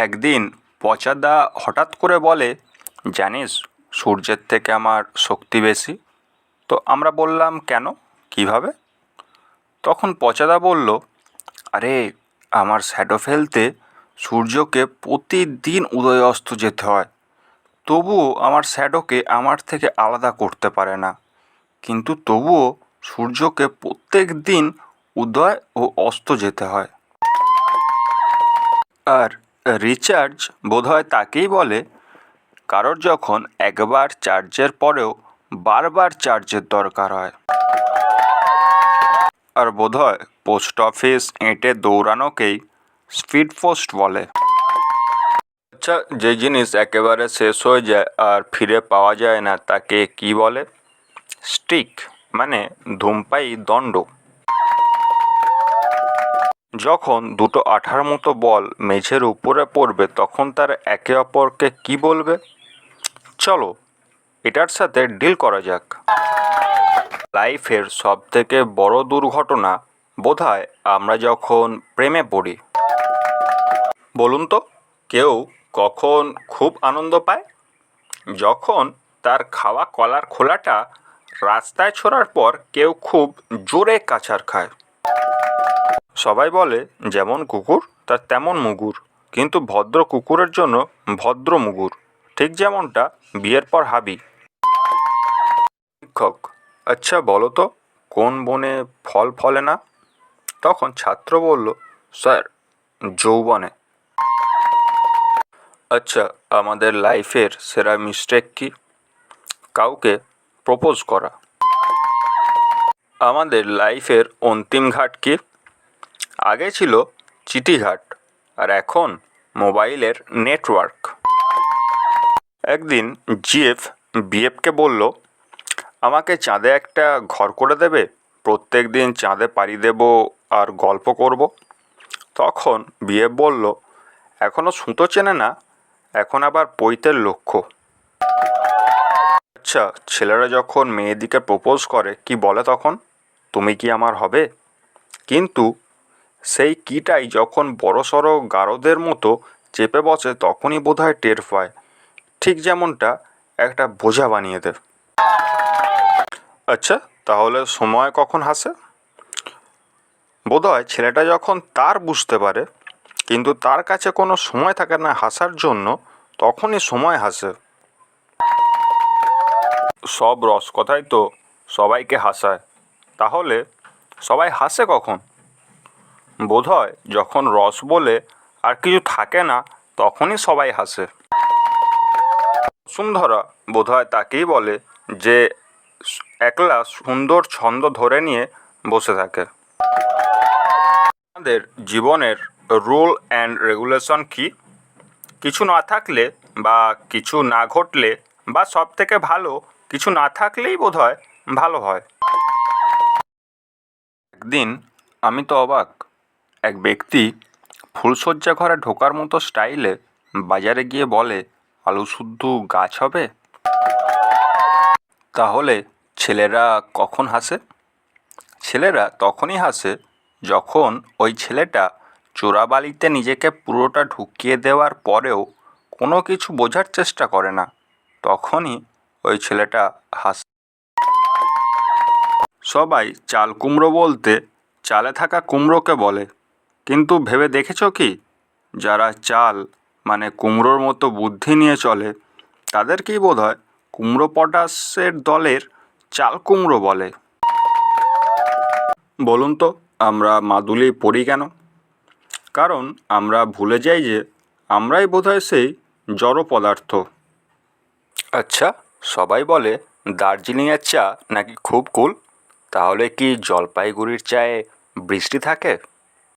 একদিন পচাদা হঠাৎ করে বলে, জানিস সূর্যের থেকে আমার শক্তি বেশি। তো আমরা বললাম, কেন, কিভাবে? তখন পচাদা বলল, আরে আমার শ্যাডো ফেলতে সূর্যকে প্রতিদিন উদয় অস্ত যেতে হয়, তবুও আমার শ্যাডোকে আমার থেকে আলাদা করতে পারে না। কিন্তু তবুও সূর্যকে প্রত্যেক দিন উদয় ও অস্ত যেতে হয়। আর রিচার্জ বোধহয় তাকেই বলে, কারোর যখন একবার চার্জের পরেও বারবার চার্জের দরকার হয়। আর বোধহয় পোস্ট অফিস এঁটে দৌড়ানোকেই স্পিড পোস্ট বলে। আচ্ছা, যে জিনিস একেবারে শেষ হয়ে যায় আর ফিরে পাওয়া যায় না তাকে কি বলে? স্টিক, মানে ধূমপায়ী দণ্ড। যখন দুটো আঠার মতো বল মেঝের উপরে পড়বে তখন তারা একে অপরকে কি বলবে? চলো এটার সাথে ডিল করা যাক। লাইফের সব থেকে বড় দুর্ঘটনা বোধহয় আমরা যখন প্রেমে পড়ি। বলুন তো, কেউ কখন খুব আনন্দ পায়? যখন তার খাওয়া কলার খোলাটা রাস্তায় ছোড়ার পর কেউ খুব জোরে কাছার খায়। সবাই বলে, যেমন কুকুর তার তেমন মুগুর, কিন্তু ভদ্র কুকুরের জন্য ভদ্র মুগুর। ঠিক যেমনটা বিয়ের পর হাবি। শিক্ষক, আচ্ছা বলো তো, কোন বনে ফল ফলে না? তখন ছাত্র বলল, স্যার, যৌবনে। আচ্ছা, আমাদের লাইফের সেরা মিস্টেক কি? কাউকে প্রপোজ করা। আমাদের লাইফের অন্তিম ঘাট কি? আগে ছিল চিঠিঘাট, আর এখন মোবাইলের নেটওয়ার্ক। একদিন জিএফ বিএফকে বলল, আমাকে চাঁদে একটা ঘর করে দেবে, প্রত্যেক দিন চাঁদে পাড়ি দেব আর গল্প করব। তখন বিএফ বলল, এখনও সুতো চেনে না, এখন আবার পৈতের লক্ষ্য। আচ্ছা, ছেলেরা যখন মেয়েদিকে প্রপোজ করে কি বলে তখন? তুমি কি আমার হবে? কিন্তু সেই কিটাই যখন বড়সড় গারদের মতো চেপে বসে তখনই বোধহয় টের পায়, ঠিক যেমনটা একটা বোঝা বানিয়ে দেয়। আচ্ছা, তাহলে সময় কখন হাসে? বোধহয় ছেলেটা যখন তার বুঝতে পারে কিন্তু তার কাছে কোনো সময় থাকে না হাসার জন্য, তখনই সময় হাসে। সব রসকথাই তো সবাইকে হাসায়, তাহলে সবাই হাসে কখন? বোধহয় যখন রস বলে আর কিছু থাকে না তখনই সবাই হাসে। বসুন্ধরা বোধহয় তাকেই বলে যে একলা সুন্দর ছন্দ ধরে নিয়ে বসে থাকে। আমাদের জীবনের রুল অ্যান্ড রেগুলেশন কি? কিছু না থাকলে বা কিছু না ঘটলে বা সব থেকে ভালো কিছু না থাকলেই বোধহয় ভালো হয়। একদিন আমি তো অবাক, এক ব্যক্তি ফুলশয্যা ঘরে ঢোকার মতো স্টাইলে বাজারে গিয়ে বলে, আলু শুদ্ধ গাছ হবে। তাহলে ছেলেরা কখন হাসে? ছেলেরা তখনই হাসে যখন ওই ছেলেটা চোরাবালিতে নিজেকে পুরোটা ঢুকিয়ে দেওয়ার পরেও কোনো কিছু বোঝার চেষ্টা করে না, তখনই ওই ছেলেটা হাসে। সবাই চাল কুমড়ো বলতে চালে থাকা কুমড়োকে বলে, কিন্তু ভেবে দেখেছ কি, যারা চাল মানে কুমড়োর মতো বুদ্ধি নিয়ে চলে তাদেরকেই বোধহয় কুমড়ো পটাশের দলের চাল কুমড়ো বলে। বলুন তো, আমরা মাদুলি পড়ি কেন? কারণ আমরা ভুলে যাই যে আমরাই বোধহয় সেই জড় পদার্থ। আচ্ছা, সবাই বলে দার্জিলিংয়ের চা নাকি খুব কুল, তাহলে কি জলপাইগুড়ির চায়ে বৃষ্টি থাকে?